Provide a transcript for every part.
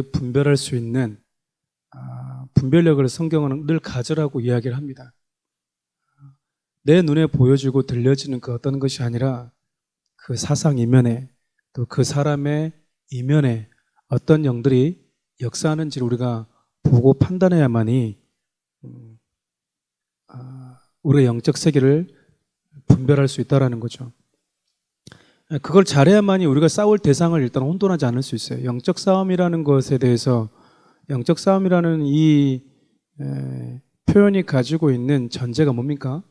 분별할 수 있는 분별력을 성경은 늘 가져라고 이야기를 합니다. 내 눈에 보여지고 들려지는 그 어떤 것이 아니라 그 사상 이면에 또 그 사람의 이면에 어떤 영들이 역사하는지를 우리가 보고 판단해야만이 우리의 영적 세계를 분별할 수 있다는 거죠. 그걸 잘해야만이 우리가 싸울 대상을 일단 혼돈하지 않을 수 있어요. 영적 싸움이라는 것에 대해서 영적 싸움이라는 이 표현이 가지고 있는 전제가 뭡니까?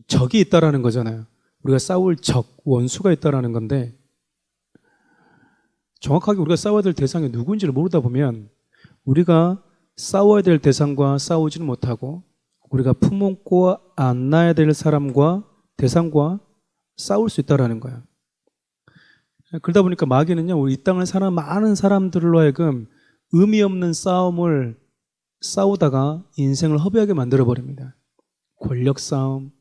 적이 있다라는 거잖아요. 우리가 싸울 적, 원수가 있다라는 건데 정확하게 우리가 싸워야 될 대상이 누구인지를 모르다 보면 우리가 싸워야 될 대상과 싸우지는 못하고 우리가 품고 안나야 될 사람과 대상과 싸울 수 있다라는 거예요. 그러다 보니까 마귀는요, 우리 이 땅을 사는 많은 사람들로 하여금 의미 없는 싸움을 싸우다가 인생을 허비하게 만들어 버립니다. 권력 싸움,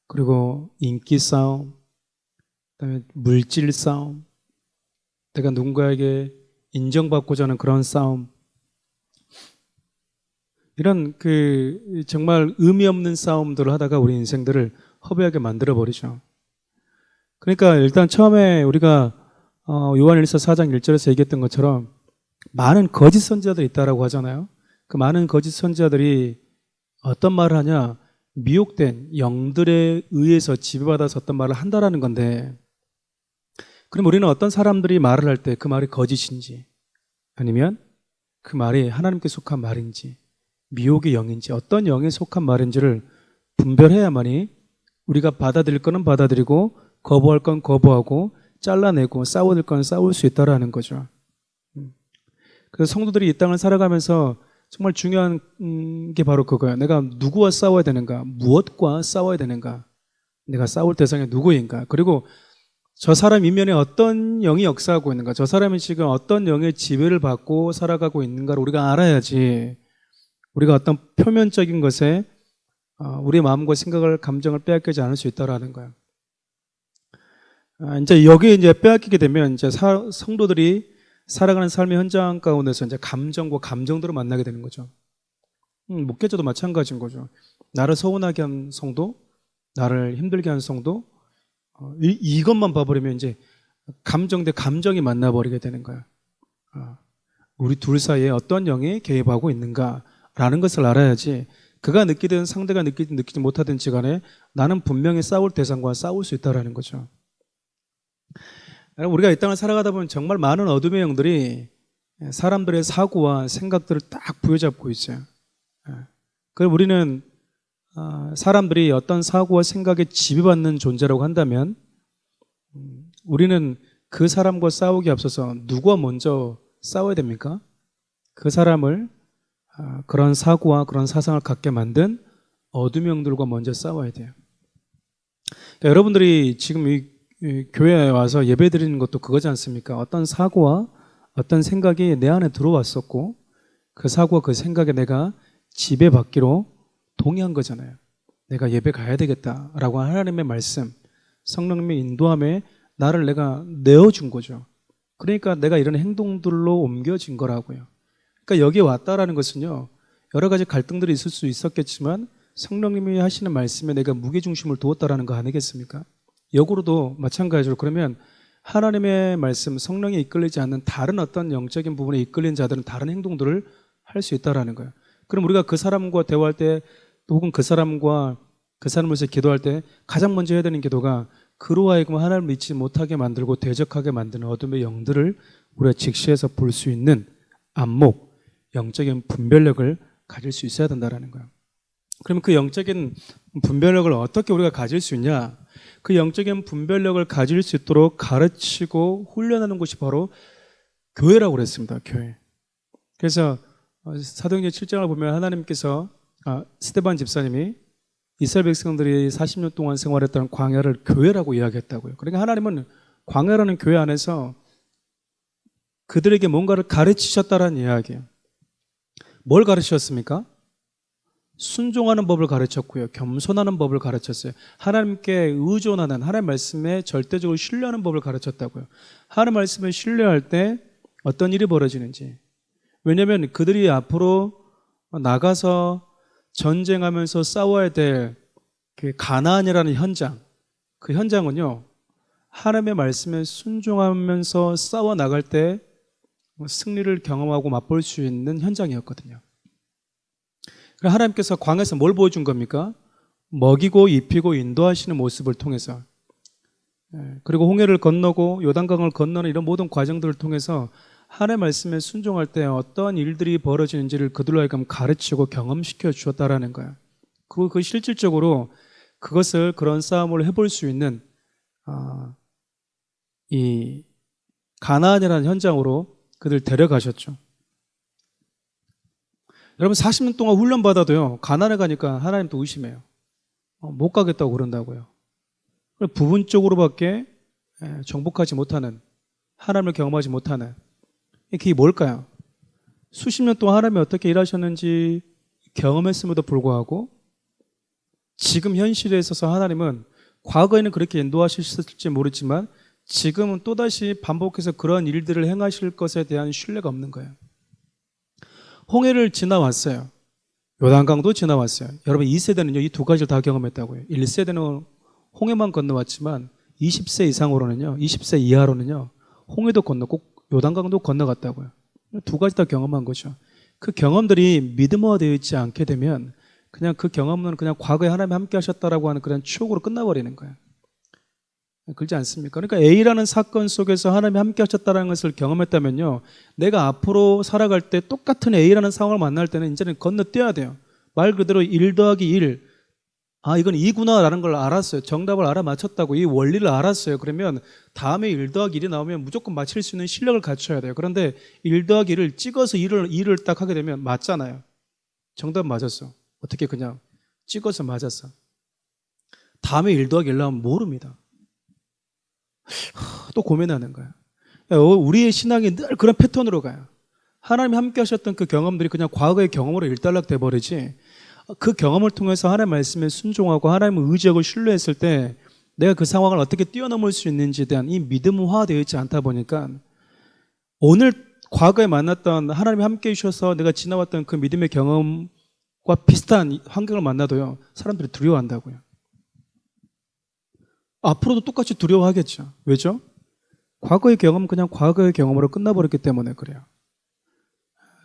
그리고 인기 싸움, 그다음에 물질 싸움, 내가 누군가에게 인정받고자 하는 그런 싸움, 이런 정말 의미 없는 싸움들을 하다가 우리 인생들을 허비하게 만들어 버리죠. 그러니까 일단 처음에 우리가 요한일서 4장 1절에서 얘기했던 것처럼 많은 거짓 선지자들이 있다라고 하잖아요. 그 많은 거짓 선지자들이 어떤 말을 하냐? 미혹된 영들에 의해서 지배받아서 어떤 말을 한다라는 건데, 그럼 우리는 어떤 사람들이 말을 할 때 그 말이 거짓인지 아니면 그 말이 하나님께 속한 말인지 미혹의 영인지 어떤 영에 속한 말인지를 분별해야만이 우리가 받아들일 거는 받아들이고 거부할 건 거부하고 잘라내고 싸워야 될 건 싸울 수 있다라는 거죠. 그래서 성도들이 이 땅을 살아가면서 정말 중요한 게 바로 그거예요. 내가 누구와 싸워야 되는가? 무엇과 싸워야 되는가? 내가 싸울 대상이 누구인가? 그리고 저 사람 이면에 어떤 영이 역사하고 있는가? 저 사람이 지금 어떤 영의 지배를 받고 살아가고 있는가를 우리가 알아야지 우리가 어떤 표면적인 것에 우리의 마음과 생각을, 감정을 빼앗기지 않을 수 있다라는 거예요. 이제 여기에 이제 빼앗기게 되면 이제 성도들이 살아가는 삶의 현장 가운데서 이제 감정과 감정들을 만나게 되는 거죠. 목회자도 마찬가지인 거죠. 나를 서운하게 한 성도, 나를 힘들게 한 성도, 이것만 봐버리면 이제 감정 대 감정이 만나버리게 되는 거예요. 우리 둘 사이에 어떤 영이 개입하고 있는가라는 것을 알아야지 그가 느끼든 상대가 느끼든 느끼지 못하든지 간에 나는 분명히 싸울 대상과 싸울 수 있다는 거죠. 우리가 이 땅을 살아가다 보면 정말 많은 어둠의 영들이 사람들의 사고와 생각들을 딱 부여잡고 있어요. 그럼 우리는 사람들이 어떤 사고와 생각에 지배받는 존재라고 한다면 우리는 그 사람과 싸우기 앞서서 누구와 먼저 싸워야 됩니까? 그 사람을 그런 사고와 그런 사상을 갖게 만든 어둠의 영들과 먼저 싸워야 돼요. 그러니까 여러분들이 지금 이 교회에 와서 예배 드리는 것도 그거지 않습니까? 어떤 사고와 어떤 생각이 내 안에 들어왔었고 그 사고와 그 생각에 내가 지배받기로 동의한 거잖아요. 내가 예배 가야 되겠다라고 하나님의 말씀, 성령님의 인도함에 나를 내가 내어준 거죠. 그러니까 내가 이런 행동들로 옮겨진 거라고요. 그러니까 여기에 왔다라는 것은요, 여러 가지 갈등들이 있을 수 있었겠지만 성령님이 하시는 말씀에 내가 무게중심을 두었다라는 거 아니겠습니까? 역으로도 마찬가지로 그러면 하나님의 말씀, 성령에 이끌리지 않는 다른 어떤 영적인 부분에 이끌린 자들은 다른 행동들을 할 수 있다라는 거예요. 그럼 우리가 그 사람과 대화할 때 혹은 그 사람과 그 사람을 위해서 기도할 때 가장 먼저 해야 되는 기도가 그로 하여금 하나님을 믿지 못하게 만들고 대적하게 만드는 어둠의 영들을 우리가 직시해서 볼 수 있는 안목, 영적인 분별력을 가질 수 있어야 된다는 거예요. 그러면 그 영적인 분별력을 어떻게 우리가 가질 수 있냐? 그 영적인 분별력을 가질 수 있도록 가르치고 훈련하는 곳이 바로 교회라고 그랬습니다. 교회. 그래서 사도행전 7장을 보면 하나님께서 스데반 집사님이 이스라엘 백성들이 40년 동안 생활했던 광야를 교회라고 이야기했다고요. 그러니까 하나님은 광야라는 교회 안에서 그들에게 뭔가를 가르치셨다라는 이야기예요. 뭘 가르치셨습니까? 순종하는 법을 가르쳤고요. 겸손하는 법을 가르쳤어요. 하나님께 의존하는 하나님 말씀에 절대적으로 신뢰하는 법을 가르쳤다고요. 하나님 말씀을 신뢰할 때 어떤 일이 벌어지는지. 왜냐하면 그들이 앞으로 나가서 전쟁하면서 싸워야 될 그 가나안이라는 현장, 그 현장은요, 하나님의 말씀에 순종하면서 싸워 나갈 때 승리를 경험하고 맛볼 수 있는 현장이었거든요. 하나님께서 광야에서 뭘 보여준 겁니까? 먹이고 입히고 인도하시는 모습을 통해서, 그리고 홍해를 건너고 요단강을 건너는 이런 모든 과정들을 통해서 하나님의 말씀에 순종할 때 어떠한 일들이 벌어지는지를 그들로 하여금 가르치고 경험시켜 주었다라는 거예요. 그리고 그 실질적으로 그것을 그런 싸움을 해볼 수 있는 이 가나안이라는 현장으로 그들 데려가셨죠. 여러분 40년 동안 훈련받아도요, 가나안에 가니까 하나님도 의심해요. 못 가겠다고 그런다고요. 부분적으로밖에 정복하지 못하는, 하나님을 경험하지 못하는, 그게 뭘까요? 수십 년 동안 하나님이 어떻게 일하셨는지 경험했음에도 불구하고 지금 현실에 있어서 하나님은 과거에는 그렇게 인도하셨을지 모르지만 지금은 또다시 반복해서 그런 일들을 행하실 것에 대한 신뢰가 없는 거예요. 홍해를 지나왔어요. 요단강도 지나왔어요. 여러분 2세대는요, 이 두 가지를 다 경험했다고요. 1세대는 홍해만 건너왔지만 20세 이상으로는요, 20세 이하로는요, 홍해도 건너고 요단강도 건너갔다고요. 두 가지 다 경험한 거죠. 그 경험들이 믿음화되어 있지 않게 되면 그냥 그 경험은 그냥 과거에 하나님이 함께 하셨다라고 하는 그런 추억으로 끝나버리는 거예요. 그렇지 않습니까? 그러니까 A라는 사건 속에서 하나님이 함께 하셨다는 것을 경험했다면요, 내가 앞으로 살아갈 때 똑같은 A라는 상황을 만날 때는 이제는 건너뛰어야 돼요. 말 그대로 1 더하기 1, 이건 2구나 라는 걸 알았어요. 정답을 알아맞혔다고, 이 원리를 알았어요. 그러면 다음에 1 더하기 1이 나오면 무조건 맞힐 수 있는 실력을 갖춰야 돼요. 그런데 1 더하기 1을 찍어서 2를 딱 하게 되면 맞잖아요. 정답 맞았어. 어떻게 그냥 찍어서 맞았어. 다음에 1 더하기 1 나오면 모릅니다. 또 고민하는 거야. 우리의 신앙이 늘 그런 패턴으로 가요. 하나님이 함께 하셨던 그 경험들이 그냥 과거의 경험으로 일단락 돼버리지, 그 경험을 통해서 하나님의 말씀에 순종하고 하나님의 의지하고 신뢰했을 때 내가 그 상황을 어떻게 뛰어넘을 수 있는지에 대한 이 믿음화되어 있지 않다 보니까 오늘 과거에 만났던 하나님이 함께 해주셔서 내가 지나왔던 그 믿음의 경험과 비슷한 환경을 만나도요, 사람들이 두려워한다고요. 앞으로도 똑같이 두려워하겠죠. 왜죠? 과거의 경험은 그냥 과거의 경험으로 끝나버렸기 때문에 그래요.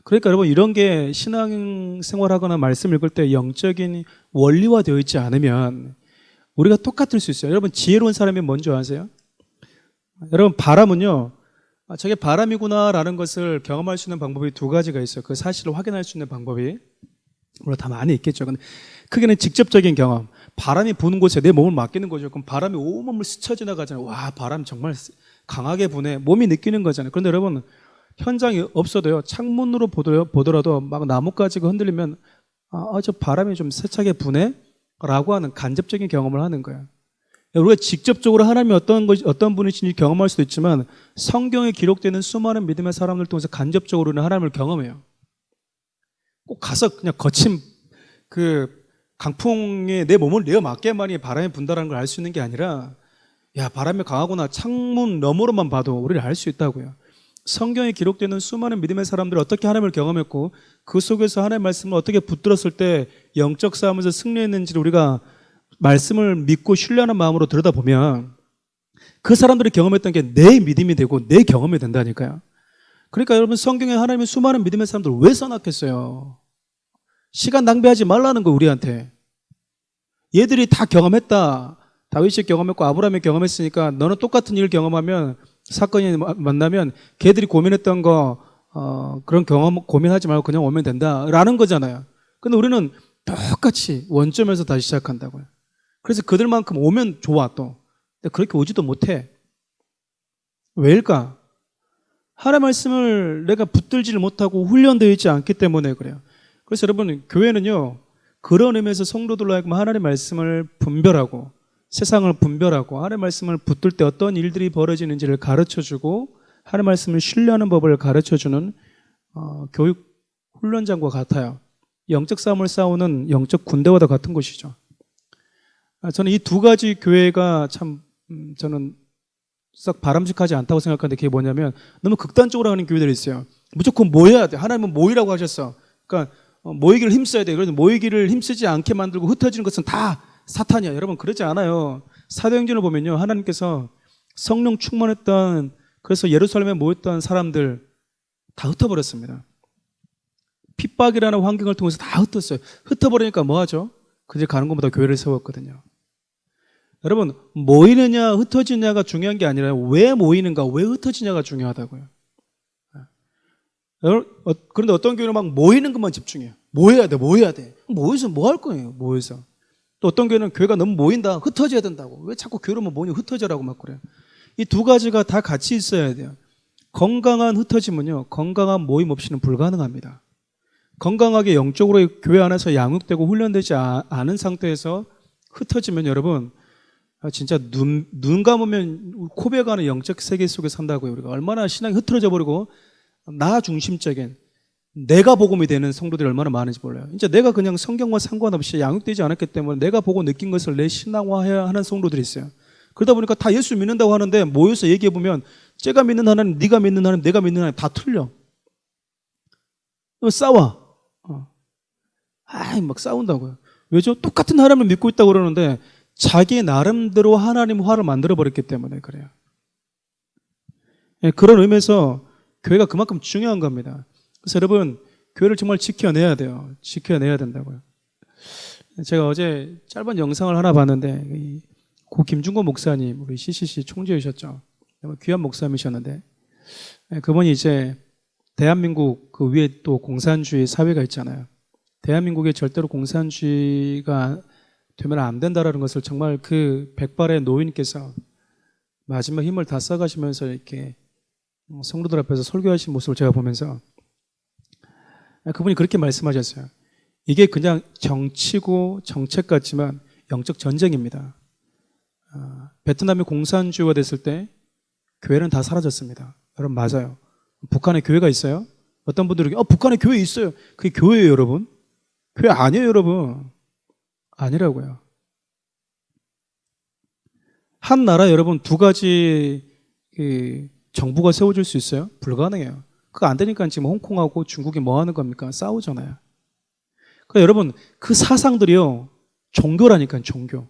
그러니까 여러분, 이런 게 신앙생활하거나 말씀 읽을 때 영적인 원리화되어 있지 않으면 우리가 똑같을 수 있어요. 여러분, 지혜로운 사람이 뭔지 아세요? 여러분, 바람은요, 저게 바람이구나라는 것을 경험할 수 있는 방법이 두 가지가 있어요. 그 사실을 확인할 수 있는 방법이 물론 다 많이 있겠죠. 근데 크게는 직접적인 경험. 바람이 부는 곳에 내 몸을 맡기는 거죠. 그럼 바람이 온몸을 스쳐 지나가잖아요. 와, 바람 정말 강하게 부네. 몸이 느끼는 거잖아요. 그런데 여러분, 현장이 없어도요, 창문으로 보더라도 막 나뭇가지가 흔들리면 저 바람이 좀 세차게 부네? 라고 하는 간접적인 경험을 하는 거예요. 우리가 직접적으로 하나님이 어떤 분이신지 경험할 수도 있지만 성경에 기록되는 수많은 믿음의 사람들 통해서 간접적으로는 하나님을 경험해요. 꼭 가서 그냥 거친 그 강풍에 내 몸을 내어 맞게만이 바람이 분다는 걸 알 수 있는 게 아니라, 야, 바람이 강하구나, 창문 너머로만 봐도 우리를 알 수 있다고요. 성경에 기록되는 수많은 믿음의 사람들이 어떻게 하나님을 경험했고 그 속에서 하나님의 말씀을 어떻게 붙들었을 때 영적 싸움에서 승리했는지를 우리가 말씀을 믿고 신뢰하는 마음으로 들여다보면 그 사람들이 경험했던 게 내 믿음이 되고 내 경험이 된다니까요. 그러니까 여러분, 성경에 하나님의 수많은 믿음의 사람들을 왜 써놨겠어요? 시간 낭비하지 말라는 거, 우리한테. 얘들이 다 경험했다. 다윗이 경험했고 아브라함이 경험했으니까 너는 똑같은 일 경험하면, 사건이 만나면 걔들이 고민했던 거 그런 경험 고민하지 말고 그냥 오면 된다라는 거잖아요. 근데 우리는 똑같이 원점에서 다시 시작한다고요. 그래서 그들만큼 오면 좋아 또. 근데 그렇게 오지도 못해. 왜일까? 하나님의 말씀을 내가 붙들지를 못하고 훈련되어 있지 않기 때문에 그래요. 그래서 여러분, 교회는요, 그런 의미에서 성도들로 하여금 하나님의 말씀을 분별하고 세상을 분별하고 하나님의 말씀을 붙들 때 어떤 일들이 벌어지는지를 가르쳐주고 하나님의 말씀을 신뢰하는 법을 가르쳐주는 교육 훈련장과 같아요. 영적 싸움을 싸우는 영적 군대와도 같은 것이죠. 저는 이 두 가지 교회가 참 저는 싹 바람직하지 않다고 생각하는데 그게 뭐냐면 너무 극단적으로 하는 교회들이 있어요. 무조건 모여야 돼. 하나님은 모이라고 하셨어. 그러니까 모이기를 힘써야 돼. 그래서 모이기를 힘쓰지 않게 만들고 흩어지는 것은 다 사탄이야. 여러분 그러지 않아요. 사도행전을 보면요. 하나님께서 성령 충만했던 그래서 예루살렘에 모였던 사람들 다 흩어버렸습니다. 핍박이라는 환경을 통해서 다 흩었어요. 흩어버리니까 뭐하죠? 그들 가는 것보다 교회를 세웠거든요. 여러분 모이느냐 흩어지느냐가 중요한 게 아니라 왜 모이는가 왜 흩어지냐가 중요하다고요. 그런데 어떤 교회는 막 모이는 것만 집중해요. 모여야 돼. 모여서 뭐 할 거예요? 모여서. 또 어떤 교회는 교회가 너무 모인다. 흩어져야 된다고. 왜 자꾸 교회로만 모이냐 흩어져라고 막 그래요. 이 두 가지가 다 같이 있어야 돼요. 건강한 흩어짐은요. 건강한 모임 없이는 불가능합니다. 건강하게 영적으로 교회 안에서 양육되고 훈련되지 않은 상태에서 흩어지면 여러분 진짜 눈 감으면 코베가는 영적 세계 속에 산다고요. 우리가 얼마나 신앙이 흐트러져 버리고 나 중심적인 내가 복음이 되는 성도들이 얼마나 많은지 몰라요. 이제 내가 그냥 성경과 상관없이 양육되지 않았기 때문에 내가 보고 느낀 것을 내 신앙화해야 하는 성도들이 있어요. 그러다 보니까 다 예수 믿는다고 하는데 모여서 얘기해 보면 제가 믿는 하나님, 네가 믿는 하나님, 내가 믿는 하나님 다 틀려. 싸워. 막 싸운다고요. 왜죠? 똑같은 하나님을 믿고 있다고 그러는데 자기 나름대로 하나님화를 만들어버렸기 때문에 그래요. 그런 의미에서 교회가 그만큼 중요한 겁니다. 그래서 여러분 교회를 정말 지켜내야 돼요. 지켜내야 된다고요. 제가 어제 짧은 영상을 하나 봤는데 고 김중권 목사님 우리 CCC 총재이셨죠. 귀한 목사님이셨는데 그분이 이제 대한민국 그 위에 또 공산주의 사회가 있잖아요. 대한민국에 절대로 공산주의가 되면 안 된다라는 것을 정말 그 백발의 노인께서 마지막 힘을 다 써가시면서 이렇게 성도들 앞에서 설교하신 모습을 제가 보면서 그분이 그렇게 말씀하셨어요. 이게 그냥 정치고 정책 같지만 영적 전쟁입니다. 베트남이 공산주의가 됐을 때 교회는 다 사라졌습니다. 여러분 맞아요. 북한에 교회가 있어요? 어떤 분들이 북한에 교회 있어요. 그게 교회예요 여러분? 교회 아니에요 여러분. 아니라고요. 한 나라 여러분 두 가지 정부가 세워질 수 있어요? 불가능해요. 그거 안 되니까 지금 홍콩하고 중국이 뭐 하는 겁니까? 싸우잖아요. 그러니까 여러분 그 사상들이요 종교라니까요 종교.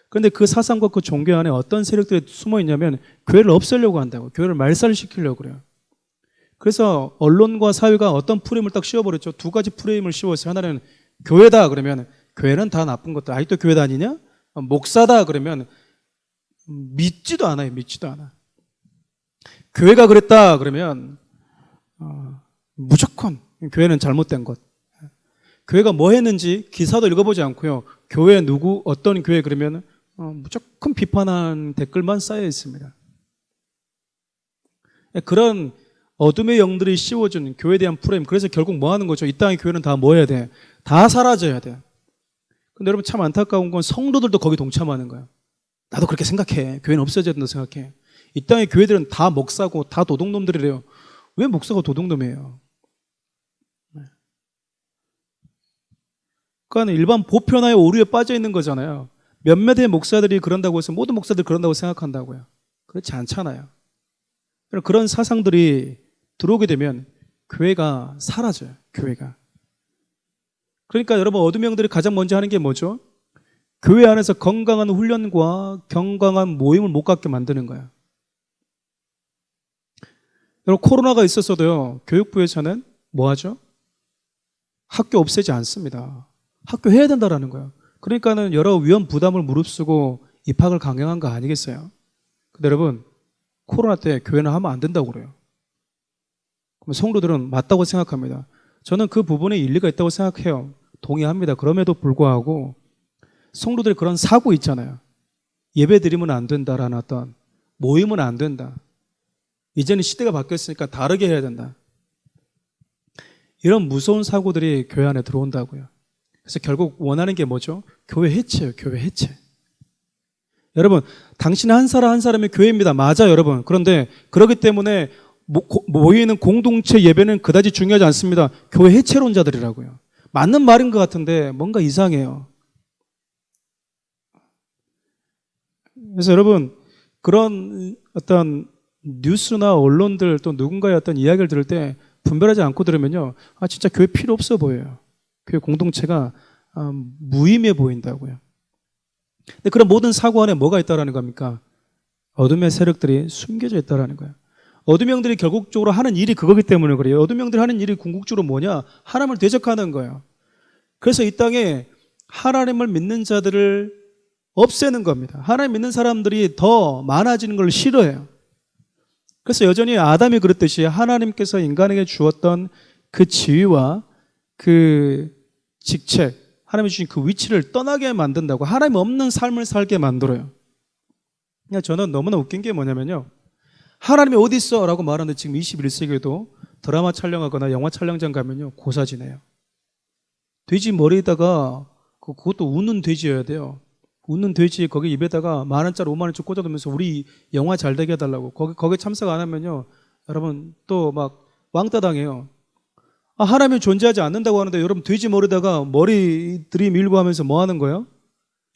그런데 그 사상과 그 종교 안에 어떤 세력들이 숨어 있냐면 교회를 없애려고 한다고. 교회를 말살시키려고 그래요. 그래서 언론과 사회가 어떤 프레임을 딱 씌워버렸죠. 두 가지 프레임을 씌웠어요. 하나는 교회다 그러면 교회는 다 나쁜 것들. 아직도 교회 다니냐? 목사다 그러면 믿지도 않아요. 믿지도 않아. 교회가 그랬다 그러면 무조건 교회는 잘못된 것. 교회가 뭐 했는지 기사도 읽어보지 않고요. 교회 누구 어떤 교회 그러면 무조건 비판한 댓글만 쌓여 있습니다. 그런 어둠의 영들이 씌워준 교회에 대한 프레임. 그래서 결국 뭐 하는 거죠? 이 땅의 교회는 다 뭐 해야 돼? 다 사라져야 돼. 근데 여러분 참 안타까운 건 성도들도 거기 동참하는 거예요. 나도 그렇게 생각해. 교회는 없어져야 된다고 생각해. 이 땅의 교회들은 다 목사고 다 도둑놈들이래요. 왜 목사가 도둑놈이에요? 그러니까 일반 보편화의 오류에 빠져 있는 거잖아요. 몇몇의 목사들이 그런다고 해서 모든 목사들이 그런다고 생각한다고요. 그렇지 않잖아요. 그런 사상들이 들어오게 되면 교회가 사라져요. 교회가. 그러니까 여러분 어둠의 영들이 가장 먼저 하는 게 뭐죠? 교회 안에서 건강한 훈련과 건강한 모임을 못 갖게 만드는 거예요. 여러분 코로나가 있었어도요. 교육부에서는 뭐 하죠? 학교 없애지 않습니다. 학교 해야 된다라는 거예요. 그러니까는 여러 위험 부담을 무릅쓰고 입학을 강행한 거 아니겠어요? 근데 여러분 코로나 때 교회는 하면 안 된다고 그래요. 그럼 성도들은 맞다고 생각합니다. 저는 그 부분에 일리가 있다고 생각해요. 동의합니다. 그럼에도 불구하고 성도들이 그런 사고 있잖아요. 예배 드리면 안 된다라는 어떤 모임은 안 된다. 이제는 시대가 바뀌었으니까 다르게 해야 된다. 이런 무서운 사고들이 교회 안에 들어온다고요. 그래서 결국 원하는 게 뭐죠? 교회 해체예요. 교회 해체. 여러분 당신 한 사람 한 사람이 교회입니다. 맞아요 여러분. 그런데 그렇기 때문에 모이는 공동체 예배는 그다지 중요하지 않습니다. 교회 해체론자들이라고요. 맞는 말인 것 같은데 뭔가 이상해요. 그래서 여러분 그런 어떤 뉴스나 언론들 또 누군가의 어떤 이야기를 들을 때 분별하지 않고 들으면요, 진짜 교회 필요 없어 보여요. 교회 공동체가 무의미해 보인다고요. 근데 그런 모든 사고 안에 뭐가 있다라는 겁니까? 어둠의 세력들이 숨겨져 있다라는 거예요. 어둠의 영들이 결국적으로 하는 일이 그거기 때문에 그래요. 어둠의 영들이 하는 일이 궁극적으로 뭐냐? 하나님을 대적하는 거예요. 그래서 이 땅에 하나님을 믿는 자들을 없애는 겁니다. 하나님 믿는 사람들이 더 많아지는 걸 싫어해요. 그래서 여전히 아담이 그랬듯이 하나님께서 인간에게 주었던 그 지위와 그 직책, 하나님이 주신 그 위치를 떠나게 만든다고, 하나님 없는 삶을 살게 만들어요. 그러니까 저는 너무나 웃긴 게 뭐냐면요, 하나님이 어디 있어? 라고 말하는데 지금 21세기에도 드라마 촬영하거나 영화 촬영장 가면요, 고사지네요. 돼지 머리에다가 그것도 웃는 돼지여야 돼요. 웃는 돼지 거기 입에다가 10,000원짜리 50,000원짜리 꽂아두면서 우리 영화 잘 되게 해달라고. 거기 참석 안 하면요, 여러분 또 막 왕따 당해요. 하나님이 존재하지 않는다고 하는데 여러분 돼지 머리에다가 머리 들이밀고 하면서 뭐 하는 거예요?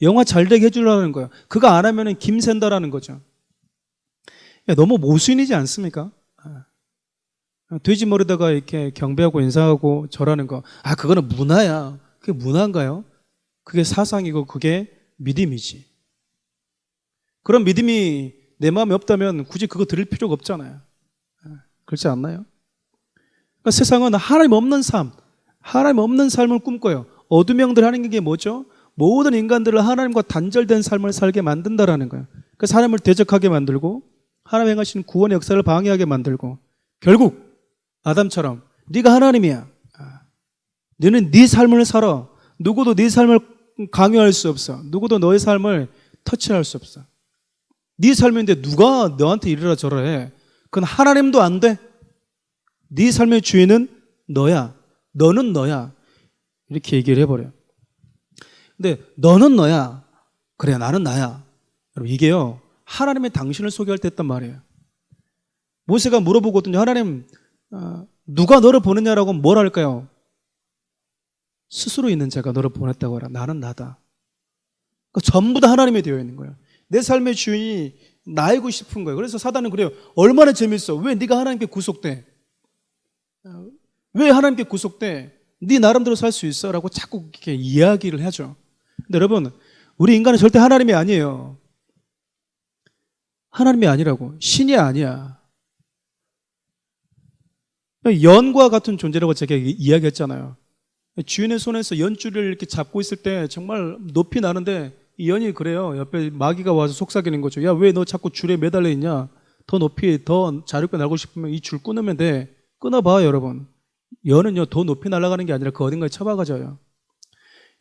영화 잘 되게 해주려는 거예요. 그거 안 하면은 김샌다라는 거죠. 너무 모순이지 않습니까? 돼지 머리에다가 이렇게 경배하고 인사하고 절하는 거. 그거는 문화야. 그게 문화인가요? 그게 사상이고 그게 믿음이지. 그런 믿음이 내 마음에 없다면 굳이 그거 들을 필요가 없잖아요. 그렇지 않나요? 그러니까 세상은 하나님 없는 삶, 하나님 없는 삶을 꿈꿔요. 어둠의 영들 하는 게 뭐죠? 모든 인간들을 하나님과 단절된 삶을 살게 만든다라는 거예요. 그래서 하나님을 대적하게 만들고 하나님 행하시는 구원의 역사를 방해하게 만들고, 결국 아담처럼 네가 하나님이야. 너는 네 삶을 살아. 누구도 네 삶을 강요할 수 없어. 누구도 너의 삶을 터치할 수 없어. 네 삶인데 누가 너한테 이래라 저래라 해. 그건 하나님도 안 돼. 네 삶의 주인은 너야. 너는 너야. 이렇게 얘기를 해버려요. 근데 너는 너야. 그래, 나는 나야. 여러분, 이게요, 하나님의 당신을 소개할 때 했단 말이에요. 모세가 물어보거든요. 하나님, 누가 너를 보냈냐라고 뭘 할까요? 스스로 있는 자가 너를 보냈다고 하라. 나는 나다. 그러니까 전부 다 하나님이 되어 있는 거예요. 내 삶의 주인이 나이고 싶은 거예요. 그래서 사단은 그래요. 얼마나 재밌어. 왜 네가 하나님께 구속돼? 왜 하나님께 구속돼? 네 나름대로 살 수 있어? 라고 자꾸 이렇게 이야기를 하죠. 근데 여러분, 우리 인간은 절대 하나님이 아니에요. 하나님이 아니라고. 신이 아니야. 연과 같은 존재라고 제가 이야기했잖아요. 주인의 손에서 연줄을 이렇게 잡고 있을 때 정말 높이 나는데 이 연이 그래요. 옆에 마귀가 와서 속삭이는 거죠. 야, 왜 너 자꾸 줄에 매달려 있냐? 더 높이, 더 자유롭게 날고 싶으면 이 줄 끊으면 돼. 끊어봐, 여러분. 연은요, 더 높이 날아가는 게 아니라 그 어딘가에 처박아져요.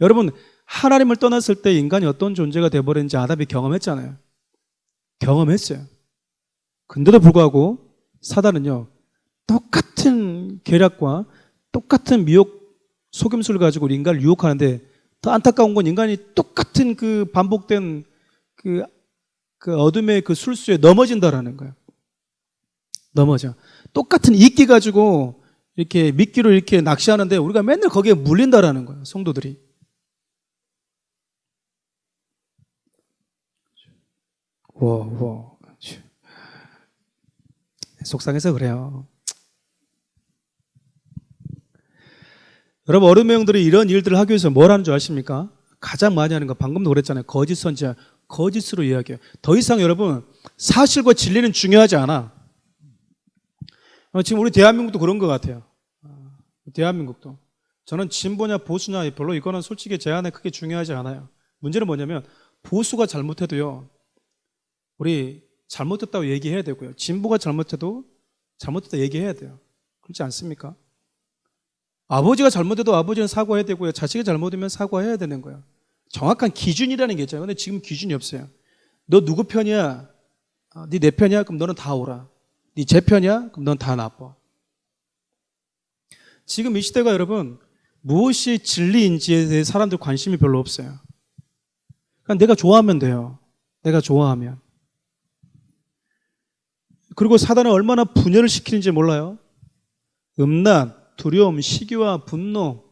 여러분, 하나님을 떠났을 때 인간이 어떤 존재가 돼버렸는지 아담이 경험했잖아요. 경험했어요. 근데도 불구하고 사단은요, 똑같은 계략과 똑같은 미혹, 속임수를 가지고 우리 인간을 유혹하는데, 더 안타까운 건 인간이 똑같은 그 반복된 그 어둠의 그 술수에 넘어진다라는 거예요. 넘어져. 똑같은 이끼 가지고 이렇게 미끼로 이렇게 낚시하는데 우리가 맨날 거기에 물린다라는 거예요. 성도들이. 와. 속상해서 그래요. 여러분, 어둠의 영들이 이런 일들을 하기 위해서 뭘 하는 줄 아십니까? 가장 많이 하는 거, 방금도 그랬잖아요. 거짓 선지자, 거짓으로 이야기해요. 더 이상 여러분, 사실과 진리는 중요하지 않아. 지금 우리 대한민국도 그런 것 같아요. 대한민국도. 저는 진보냐 보수냐 별로 이거는 솔직히 제 안에 크게 중요하지 않아요. 문제는 뭐냐면 보수가 잘못해도요, 우리 잘못했다고 얘기해야 되고요. 진보가 잘못해도 잘못했다 얘기해야 돼요. 그렇지 않습니까? 아버지가 잘못해도 아버지는 사과해야 되고요. 자식이 잘못하면 사과해야 되는 거예요. 정확한 기준이라는 게 있잖아요. 근데 지금 기준이 없어요. 너 누구 편이야? 네 내 편이야? 그럼 너는 다 오라. 네 제 편이야? 그럼 넌 다 나빠. 지금 이 시대가 여러분, 무엇이 진리인지에 대해 사람들 관심이 별로 없어요. 그러니까 내가 좋아하면 돼요. 내가 좋아하면. 그리고 사단은 얼마나 분열을 시키는지 몰라요. 음란, 두려움, 시기와 분노,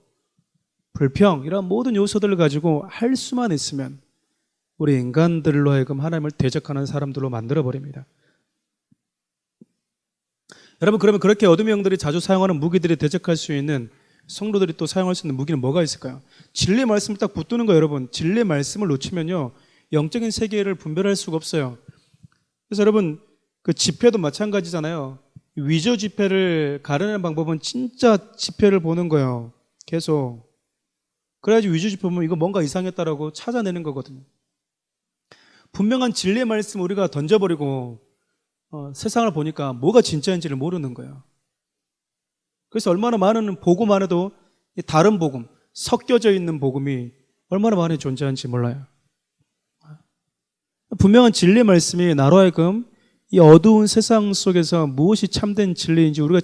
불평, 이런 모든 요소들을 가지고 할 수만 있으면 우리 인간들로 하여금 하나님을 대적하는 사람들로 만들어버립니다. 여러분, 그러면 그렇게 어둠의 영들이 자주 사용하는 무기들이 대적할 수 있는, 성도들이 또 사용할 수 있는 무기는 뭐가 있을까요? 진리의 말씀을 딱 붙드는 거예요, 여러분. 진리의 말씀을 놓치면요, 영적인 세계를 분별할 수가 없어요. 그래서 여러분, 그 지폐도 마찬가지잖아요. 위조 지폐를 가르는 방법은 진짜 지폐를 보는 거예요. 계속. 그래야지 위조 지폐 보면 이거 뭔가 이상했다라고 찾아내는 거거든요. 분명한 진리의 말씀 우리가 던져버리고 세상을 보니까 뭐가 진짜인지를 모르는 거예요. 그래서 얼마나 많은 복음 안에도 다른 복음, 섞여져 있는 복음이 얼마나 많이 존재하는지 몰라요. 분명한 진리의 말씀이 나로 하여금 이 어두운 세상 속에서 무엇이 참된 진리인지, 우리가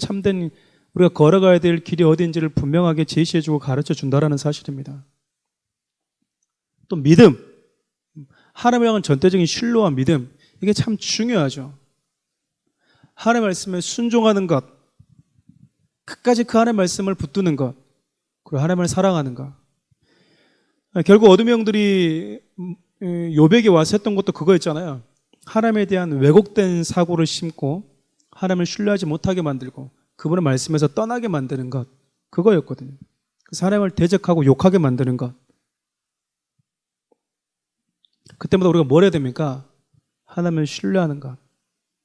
걸어가야 될 길이 어디인지를 분명하게 제시해주고 가르쳐 준다라는 사실입니다. 또 믿음, 하나님을 향한 전대적인 신뢰와 믿음, 이게 참 중요하죠. 하나님의 말씀에 순종하는 것, 끝까지 그 하나님의 말씀을 붙드는 것, 그리고 하나님을 사랑하는 것. 결국 어둠의 영들이 요백에 와서 했던 것도 그거였잖아요. 하나님에 대한 왜곡된 사고를 심고 하나님을 신뢰하지 못하게 만들고 그분의 말씀에서 떠나게 만드는 것, 그거였거든요. 그래서 하나님을 대적하고 욕하게 만드는 것. 그때마다 우리가 뭘 해야 됩니까? 하나님을 신뢰하는 것,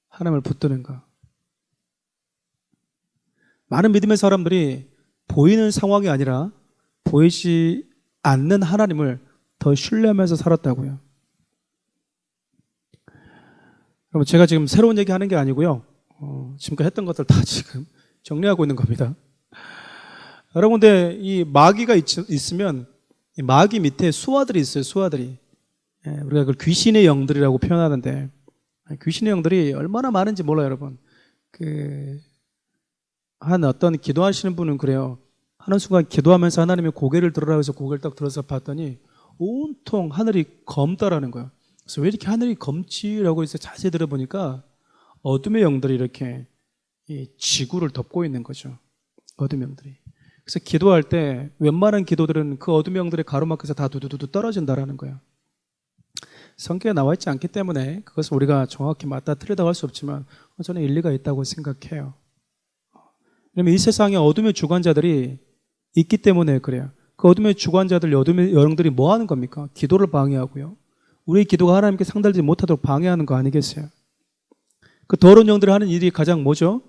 하나님을 붙드는 것. 많은 믿음의 사람들이 보이는 상황이 아니라 보이지 않는 하나님을 더 신뢰하면서 살았다고요. 여러분, 제가 지금 새로운 얘기 하는 게 아니고요. 지금까지 했던 것들 다 지금 정리하고 있는 겁니다. 여러분, 근데 이 마귀가 있으면 이 마귀 밑에 수하들이 있어요. 수하들이. 우리가 그걸 귀신의 영들이라고 표현하는데, 귀신의 영들이 얼마나 많은지 몰라요, 여러분. 한 어떤 기도하시는 분은 그래요. 하는 순간 기도하면서 하나님의 고개를 들으라고 해서 고개를 딱 들어서 봤더니 온통 하늘이 검다라는 거예요. 그래서 왜 이렇게 하늘이 검지라고 해서 자세히 들어보니까 어둠의 영들이 이렇게 이 지구를 덮고 있는 거죠. 어둠의 영들이. 그래서 기도할 때 웬만한 기도들은 그 어둠의 영들의 가로막혀서 다 두두두두 떨어진다라는 거예요. 성경에 나와 있지 않기 때문에 그것을 우리가 정확히 맞다 틀리다고 할 수 없지만 저는 일리가 있다고 생각해요. 왜냐하면 이 세상에 어둠의 주관자들이 있기 때문에 그래요. 그 어둠의 주관자들, 어둠의 영들이 뭐 하는 겁니까? 기도를 방해하고요. 우리의 기도가 하나님께 상달되지 못하도록 방해하는 거 아니겠어요? 그 더러운 영들이 하는 일이 가장 뭐죠?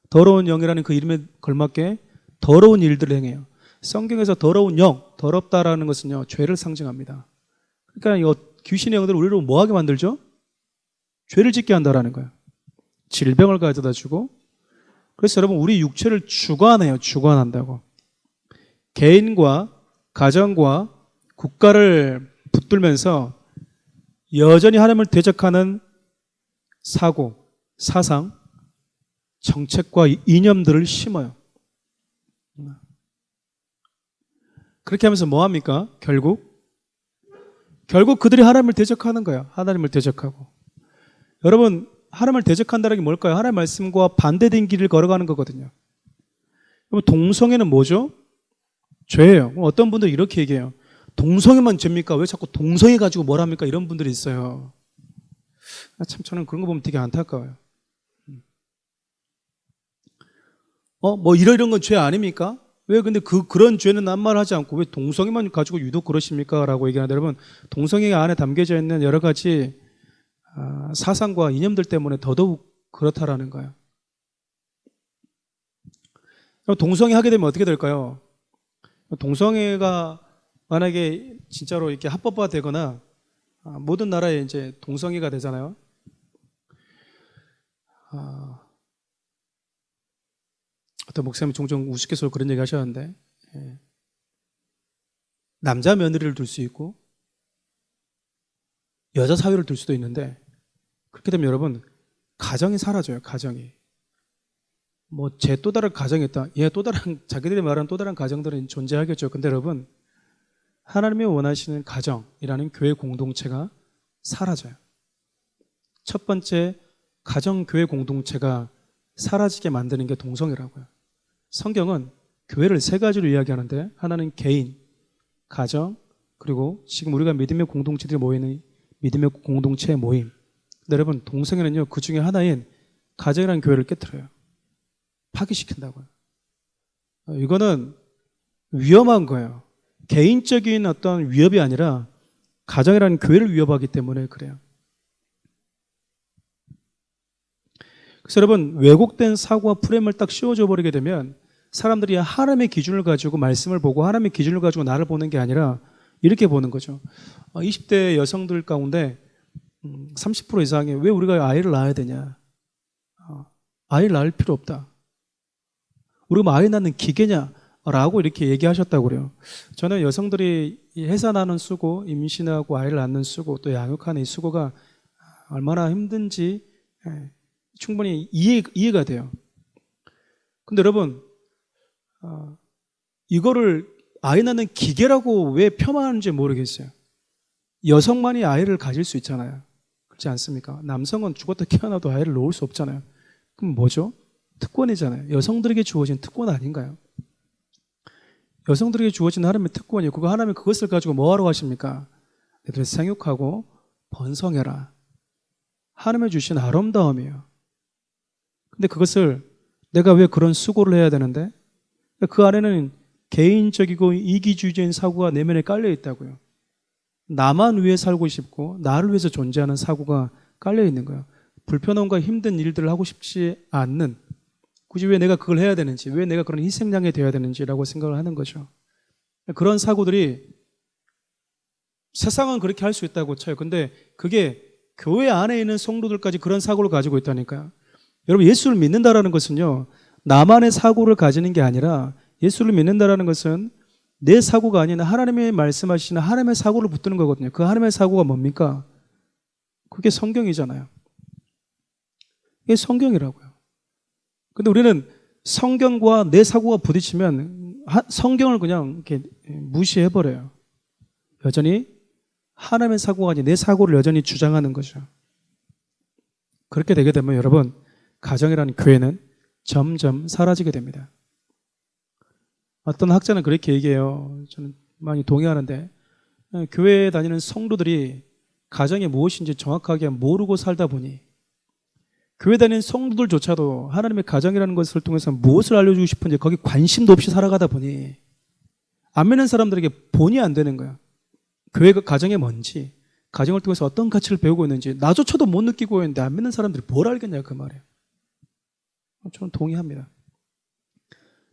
더러운 영이라는 그 이름에 걸맞게 더러운 일들을 행해요. 성경에서 더러운 영, 더럽다라는 것은요, 죄를 상징합니다. 그러니까 이 귀신의 영들을 우리로 뭐하게 만들죠? 죄를 짓게 한다라는 거예요. 질병을 가져다 주고. 그래서 여러분, 우리 육체를 주관해요. 주관한다고. 개인과 가정과 국가를 붙들면서 여전히 하나님을 대적하는 사고, 사상, 정책과 이념들을 심어요. 그렇게 하면서 뭐 합니까? 결국 그들이 하나님을 대적하는 거예요. 하나님을 대적하고. 여러분, 하나님을 대적한다는 게 뭘까요? 하나님의 말씀과 반대된 길을 걸어가는 거거든요. 그럼 동성애는 뭐죠? 죄예요. 어떤 분들 이렇게 얘기해요. 동성애만 죄입니까? 왜 자꾸 동성애 가지고 뭘 합니까? 이런 분들이 있어요. 참 저는 그런 거 보면 되게 안타까워요. 뭐 이런 건 죄 아닙니까? 왜 근데 그런 죄는 아무 말 하지 않고 왜 동성애만 가지고 유독 그러십니까? 라고 얘기하는데, 여러분, 동성애 안에 담겨져 있는 여러 가지 사상과 이념들 때문에 더더욱 그렇다라는 거예요. 동성애 하게 되면 어떻게 될까요? 동성애가 만약에 진짜로 이렇게 합법화 되거나 모든 나라에 이제 동성애가 되잖아요. 어떤 목사님이 종종 우스갯소리로 그런 얘기 하셨는데, 남자 며느리를 둘 수 있고 여자 사위를 둘 수도 있는데, 그렇게 되면 여러분, 가정이 사라져요. 가정이. 뭐 제 또 다른 가정이 있다. 또 다른, 자기들이 말하는 또 다른 가정들은 존재하겠죠. 근데 여러분, 하나님이 원하시는 가정이라는 교회 공동체가 사라져요. 첫 번째, 가정 교회 공동체가 사라지게 만드는 게 동성애라고요. 성경은 교회를 세 가지로 이야기하는데, 하나는 개인, 가정, 그리고 지금 우리가 믿음의 공동체들이 모이는 믿음의 공동체의 모임. 근데 여러분, 동성애는요, 그 중에 하나인 가정이라는 교회를 깨트려요. 파괴시킨다고요. 이거는 위험한 거예요. 개인적인 어떤 위협이 아니라 가정이라는 교회를 위협하기 때문에 그래요. 그래서 여러분, 왜곡된 사고와 프레임을 딱 씌워줘 버리게 되면 사람들이 하나님의 기준을 가지고 말씀을 보고 하나님의 기준을 가지고 나를 보는 게 아니라 이렇게 보는 거죠. 20대 여성들 가운데 30% 이상이 왜 우리가 아이를 낳아야 되냐. 아이를 낳을 필요 없다. 우리가 뭐 아이 낳는 기계냐. 라고 이렇게 얘기하셨다고 그래요. 저는 여성들이 해산하는 수고, 임신하고 아이를 낳는 수고, 또 양육하는 이 수고가 얼마나 힘든지 충분히 이해가 돼요. 근데 여러분, 이거를 아이 낳는 기계라고 왜 폄하하는지 모르겠어요. 여성만이 아이를 가질 수 있잖아요. 그렇지 않습니까? 남성은 죽었다 깨어나도 아이를 놓을 수 없잖아요. 그럼 뭐죠? 특권이잖아요. 여성들에게 주어진 특권 아닌가요? 여성들에게 주어진 하나님의 특권이에요. 그거 하나님은 그것을 가지고 뭐하러 하십니까? 너희들 생육하고 번성해라. 하나님의 주신 아름다움이에요. 근데 그것을 내가 왜 그런 수고를 해야 되는데? 그 안에는 개인적이고 이기주의적인 사고가 내면에 깔려 있다고요. 나만 위해 살고 싶고 나를 위해서 존재하는 사고가 깔려 있는 거예요. 불편함과 힘든 일들을 하고 싶지 않는, 굳이 왜 내가 그걸 해야 되는지, 왜 내가 그런 희생양이 되어야 되는지라고 생각을 하는 거죠. 그런 사고들이 세상은 그렇게 할 수 있다고 쳐요. 근데 그게 교회 안에 있는 성도들까지 그런 사고를 가지고 있다니까요. 여러분, 예수를 믿는다라는 것은요, 나만의 사고를 가지는 게 아니라 예수를 믿는다라는 것은 내 사고가 아닌 하나님이 말씀하시는 하나님의 사고를 붙드는 거거든요. 그 하나님의 사고가 뭡니까? 그게 성경이잖아요. 이게 성경이라고요. 근데 우리는 성경과 내 사고가 부딪히면 성경을 그냥 이렇게 무시해버려요. 여전히 하나님의 사고가 아닌 내 사고를 여전히 주장하는 거죠. 그렇게 되게 되면 여러분, 가정이라는 교회는 점점 사라지게 됩니다. 어떤 학자는 그렇게 얘기해요. 저는 많이 동의하는데, 교회에 다니는 성도들이 가정이 무엇인지 정확하게 모르고 살다 보니 교회 다니는 성도들조차도 하나님의 가정이라는 것을 통해서 무엇을 알려주고 싶은지 거기 관심도 없이 살아가다 보니 안 믿는 사람들에게 본이 안 되는 거야. 교회가 가정이 뭔지, 가정을 통해서 어떤 가치를 배우고 있는지 나조차도 못 느끼고 있는데 안 믿는 사람들이 뭘 알겠냐 그 말이에요. 저는 동의합니다.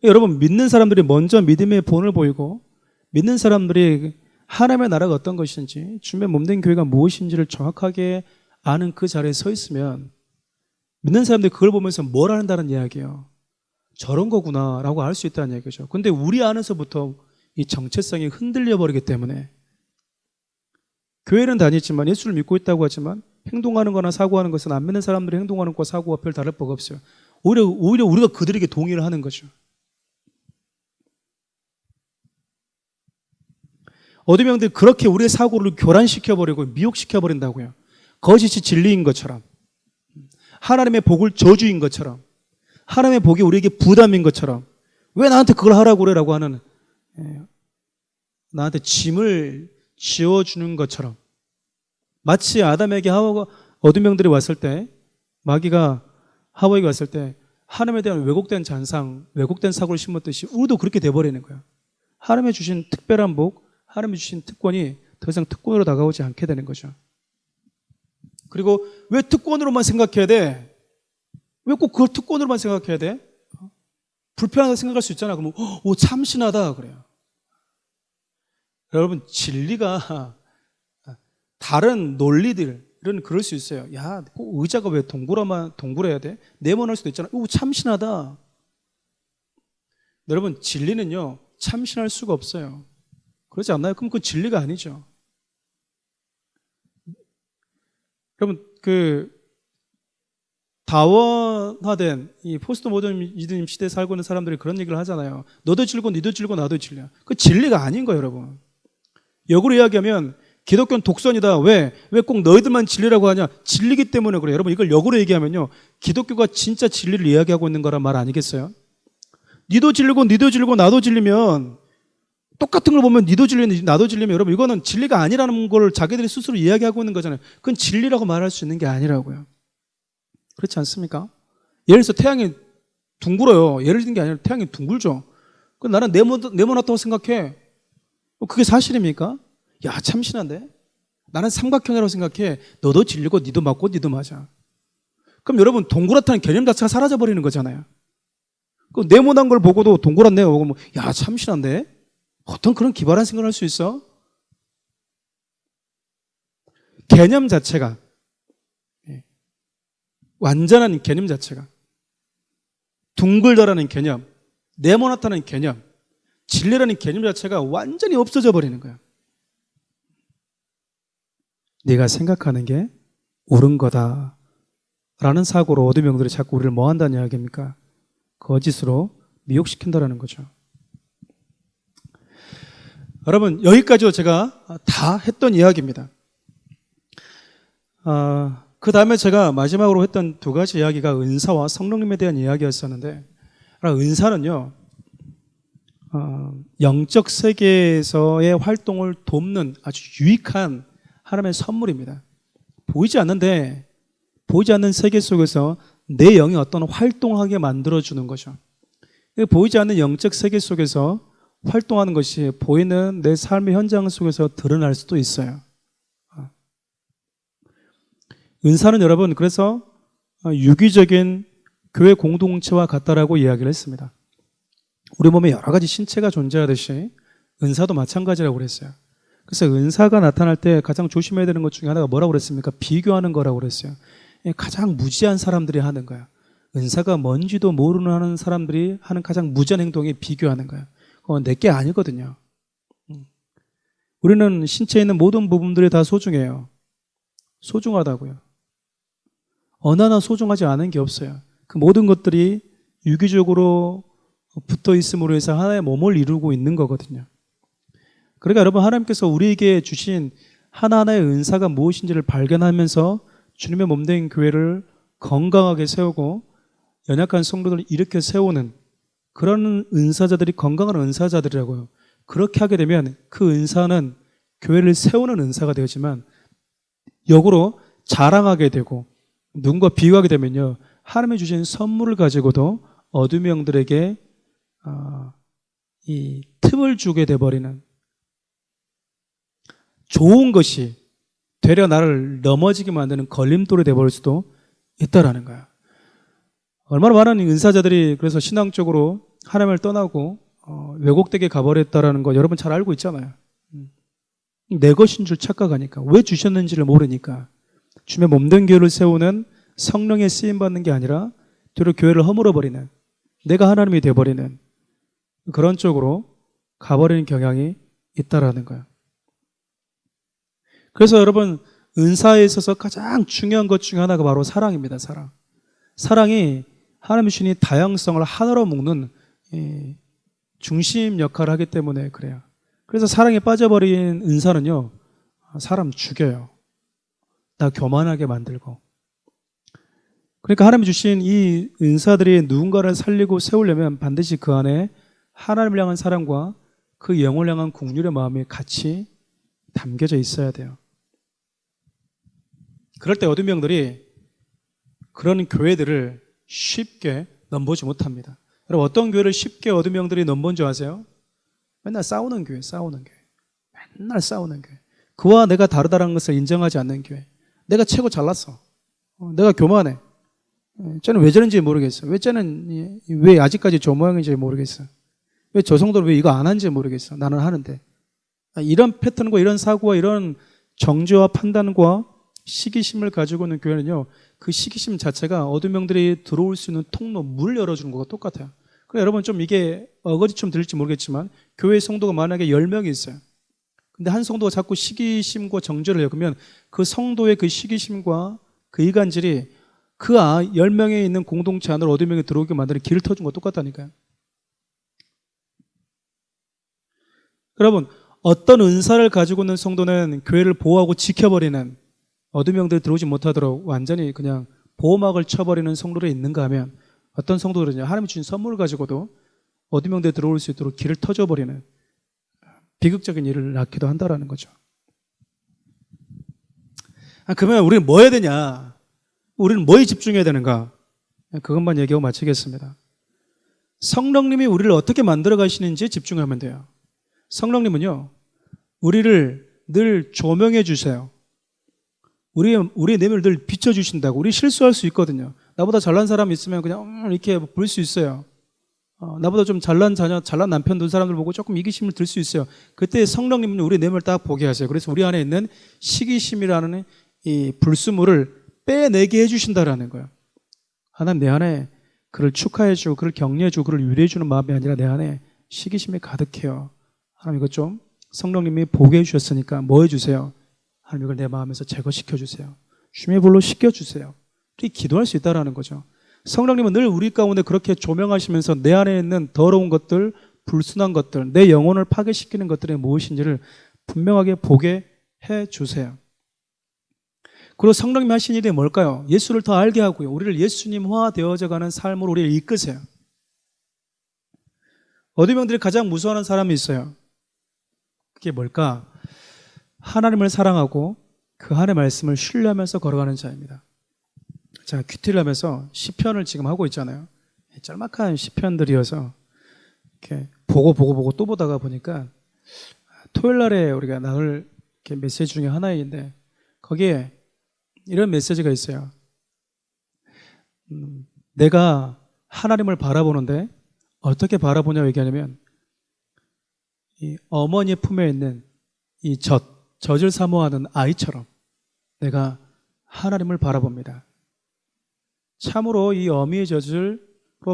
여러분, 믿는 사람들이 먼저 믿음의 본을 보이고 믿는 사람들이 하나님의 나라가 어떤 것인지, 주님의 몸된 교회가 무엇인지를 정확하게 아는 그 자리에 서 있으면 믿는 사람들이 그걸 보면서 뭘 한다는 이야기예요. 저런 거구나 라고 알 수 있다는 얘기죠. 근데 우리 안에서부터 이 정체성이 흔들려 버리기 때문에 교회는 다니지만 예수를 믿고 있다고 하지만 행동하는 거나 사고하는 것은 안 믿는 사람들이 행동하는 것과 사고가 별 다를 바가 없어요. 오히려 우리가 그들에게 동의를 하는 거죠. 어둠의 영들이 그렇게 우리의 사고를 교란시켜버리고 미혹시켜버린다고요. 거짓이 진리인 것처럼, 하나님의 복을 저주인 것처럼, 하나님의 복이 우리에게 부담인 것처럼, 왜 나한테 그걸 하라고 그래라고 하는, 나한테 짐을 지어주는 것처럼, 마치 아담에게 하와가, 어둠의 영들이 왔을 때, 마귀가 하와에게 왔을 때 하나님에 대한 왜곡된 잔상, 왜곡된 사고를 심었듯이 우리도 그렇게 돼버리는 거예요. 하나님의 주신 특별한 복, 하나님이 주신 특권이 더 이상 특권으로 다가오지 않게 되는 거죠. 그리고 왜 특권으로만 생각해야 돼? 왜 꼭 그걸 특권으로만 생각해야 돼? 불편하다고 생각할 수 있잖아. 그러면 오, 참신하다 그래요. 여러분, 진리가 다른 논리들은 그럴 수 있어요. 야, 꼭 의자가 왜 동그래야 돼? 네모날 수도 있잖아. 오, 참신하다. 여러분, 진리는요, 참신할 수가 없어요. 그렇지 않나요? 그럼 그건 진리가 아니죠. 여러분, 다원화된 이 포스트 모더니즘 시대에 살고 있는 사람들이 그런 얘기를 하잖아요. 너도 질고, 니도 질고, 나도 질려. 그 진리가 아닌 거예요, 여러분. 역으로 이야기하면 기독교는 독선이다. 왜 꼭 너희들만 진리라고 하냐? 진리기 때문에 그래요. 여러분, 이걸 역으로 얘기하면요, 기독교가 진짜 진리를 이야기하고 있는 거란 말 아니겠어요? 니도 질리고, 니도 질리고, 나도 질리면 똑같은 걸 보면 니도 질리면 나도 질리면 여러분, 이거는 진리가 아니라는 걸 자기들이 스스로 이야기하고 있는 거잖아요. 그건 진리라고 말할 수 있는 게 아니라고요. 그렇지 않습니까? 예를 들어서 태양이 둥글어요. 예를 드는 게 아니라 태양이 둥글죠. 그 나는 네모났다고 생각해. 그게 사실입니까? 야, 참신한데? 나는 삼각형이라고 생각해. 너도 질리고 니도 맞고 니도 맞아. 그럼 여러분 동그랗다는 개념 자체가 사라져버리는 거잖아요. 그 네모난 걸 보고도 동그랗네요. 보고 뭐, 야, 참신한데? 어떤 그런 기발한 생각을 할 수 있어? 개념 자체가, 완전한 개념 자체가, 둥글다라는 개념, 네모났다는 개념, 진리라는 개념 자체가 완전히 없어져 버리는 거야. 네가 생각하는 게 옳은 거다 라는 사고로 어둠의 영들이 자꾸 우리를 뭐 한다는 이야기입니까? 거짓으로 미혹시킨다라는 거죠. 여러분, 여기까지도 제가 다 했던 이야기입니다. 그 다음에 제가 마지막으로 했던 두 가지 이야기가 은사와 성령님에 대한 이야기였었는데, 은사는요, 영적 세계에서의 활동을 돕는 아주 유익한 하나님의 선물입니다. 보이지 않는 세계 속에서 내 영이 어떤 활동하게 만들어주는 거죠. 보이지 않는 영적 세계 속에서 활동하는 것이 보이는 내 삶의 현장 속에서 드러날 수도 있어요. 은사는 여러분, 그래서 유기적인 교회 공동체와 같다라고 이야기를 했습니다. 우리 몸에 여러 가지 신체가 존재하듯이 은사도 마찬가지라고 그랬어요. 그래서 은사가 나타날 때 가장 조심해야 되는 것 중에 하나가 뭐라고 그랬습니까? 비교하는 거라고 그랬어요. 가장 무지한 사람들이 하는 거야. 은사가 뭔지도 모르는 사람들이 하는 가장 무지한 행동이 비교하는 거야. 내게 아니거든요. 우리는 신체에 있는 모든 부분들이 다 소중해요. 소중하다고요. 어느 하나 소중하지 않은 게 없어요. 그 모든 것들이 유기적으로 붙어 있음으로 해서 하나의 몸을 이루고 있는 거거든요. 그러니까 여러분, 하나님께서 우리에게 주신 하나하나의 은사가 무엇인지를 발견하면서 주님의 몸된 교회를 건강하게 세우고 연약한 성도들을 일으켜 세우는 그런 은사자들이 건강한 은사자들이라고요. 그렇게 하게 되면 그 은사는 교회를 세우는 은사가 되지만 역으로 자랑하게 되고 누군가 비유하게 되면요, 하나님이 주신 선물을 가지고도 어둠의 영들에게 이 틈을 주게 돼버리는, 좋은 것이 되려 나를 넘어지게 만드는 걸림돌이 돼버릴 수도 있다라는 거야. 얼마나 많은 은사자들이 그래서 신앙적으로 하나님을 떠나고 왜곡되게 가버렸다라는 거 여러분 잘 알고 있잖아요. 내 것인 줄 착각하니까, 왜 주셨는지를 모르니까, 주님의 몸된 교회를 세우는 성령의 쓰임받는 게 아니라 뒤로 교회를 허물어버리는, 내가 하나님이 돼버리는 그런 쪽으로 가버리는 경향이 있다라는 거예요. 그래서 여러분, 은사에 있어서 가장 중요한 것 중에 하나가 바로 사랑입니다. 사랑이 하나님이 주신 다양성을 하나로 묶는 중심 역할을 하기 때문에 그래요. 그래서 사랑에 빠져버린 은사는요, 사람 죽여요. 나 교만하게 만들고. 그러니까 하나님이 주신 이 은사들이 누군가를 살리고 세우려면 반드시 그 안에 하나님을 향한 사랑과 그 영을 향한 긍휼의 마음이 같이 담겨져 있어야 돼요. 그럴 때 어둠의 영들이 그런 교회들을 쉽게 넘보지 못합니다. 여러분, 어떤 교회를 쉽게 어둠의 영들이 넘본 줄 아세요? 맨날 싸우는 교회. 맨날 싸우는 교회. 그와 내가 다르다는 것을 인정하지 않는 교회. 내가 최고 잘났어. 내가 교만해. 쟤는 왜 저런지 모르겠어. 쟤는 왜 아직까지 저 모양인지 모르겠어. 왜 저 성도는 왜 이거 안 하는지 모르겠어. 나는 하는데. 이런 패턴과 이런 사고와 이런 정죄와 판단과 시기심을 가지고 있는 교회는요, 그 시기심 자체가 어둠의 영들이 들어올 수 있는 통로, 문을 열어주는 것과 똑같아요. 그래, 여러분 좀 이게 어거지처럼 들릴지 모르겠지만, 교회 성도가 만약에 10명이 있어요. 근데 한 성도가 자꾸 시기심과 정죄를 해요. 그러면 그 성도의 그 시기심과 그 이간질이 그 10명에 있는 공동체 안으로 어둠의 영이 들어오게 만드는 길을 터준 것과 똑같다니까요. 여러분, 어떤 은사를 가지고 있는 성도는 교회를 보호하고 지켜버리는, 어둠의 영들이 들어오지 못하도록 완전히 그냥 보호막을 쳐버리는 성도들이 있는가 하면, 어떤 성도들은요, 하나님이 주신 선물을 가지고도 어둠의 영들이 들어올 수 있도록 길을 터져버리는 비극적인 일을 낳기도 한다라는 거죠. 그러면 우리는 뭐 해야 되냐? 우리는 뭐에 집중해야 되는가? 그것만 얘기하고 마치겠습니다. 성령님이 우리를 어떻게 만들어 가시는지 집중하면 돼요. 성령님은요, 우리를 늘 조명해 주세요. 우리의 내면을 늘 비춰주신다고. 우리 실수할 수 있거든요. 나보다 잘난 사람 있으면 그냥 이렇게 볼 수 있어요. 나보다 좀 잘난 자녀, 잘난 남편 둔 사람들 보고 조금 이기심을 들 수 있어요. 그때 성령님은 우리 내면을 딱 보게 하세요. 그래서 우리 안에 있는 시기심이라는 이 불순물을 빼내게 해주신다라는 거예요. 하나님, 내 안에 그를 축하해주고 그를 격려해주고 그를 위로해주는 마음이 아니라 내 안에 시기심이 가득해요. 하나님, 이것 좀 성령님이 보게 해주셨으니까 뭐 해주세요? 하나님, 이걸 내 마음에서 제거시켜주세요. 주님의 불로 씻겨주세요. 우리 기도할 수 있다는 거죠. 성령님은 늘 우리 가운데 그렇게 조명하시면서 내 안에 있는 더러운 것들, 불순한 것들, 내 영혼을 파괴시키는 것들이 무엇인지를 분명하게 보게 해주세요. 그리고 성령님이 하신 일이 뭘까요? 예수를 더 알게 하고요. 우리를 예수님화 되어져가는 삶으로 우리를 이끄세요. 어둠형들이 가장 무서워하는 사람이 있어요. 그게 뭘까? 하나님을 사랑하고 그 하나님의 말씀을 신뢰하면서 걸어가는 자입니다. 제가 큐티를 하면서 시편을 지금 하고 있잖아요. 짤막한 시편들이어서 이렇게 보고 또 보다가 보니까 토요일 날에 우리가 나눌 메시지 중에 하나인데 거기에 이런 메시지가 있어요. 내가 하나님을 바라보는데 어떻게 바라보냐고 얘기하냐면 이 어머니의 품에 있는 이 젖을 사모하는 아이처럼 내가 하나님을 바라봅니다. 참으로 이 어미의 젖으로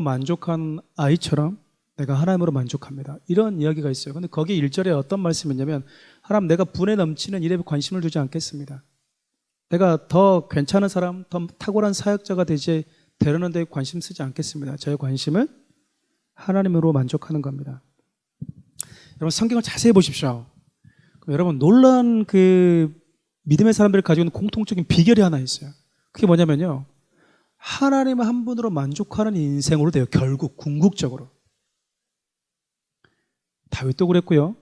만족한 아이처럼 내가 하나님으로 만족합니다. 이런 이야기가 있어요. 근데 거기 1절에 어떤 말씀이 있냐면 하나님, 내가 분에 넘치는 일에 관심을 두지 않겠습니다. 내가 더 괜찮은 사람, 더 탁월한 사역자가 되려는 데 관심 쓰지 않겠습니다. 저의 관심은 하나님으로 만족하는 겁니다. 여러분, 성경을 자세히 보십시오. 그럼 여러분, 놀라운 그 믿음의 사람들이 가지고 있는 공통적인 비결이 하나 있어요. 그게 뭐냐면요, 하나님 한 분으로 만족하는 인생으로 돼요. 결국 궁극적으로. 다윗도 그랬고요,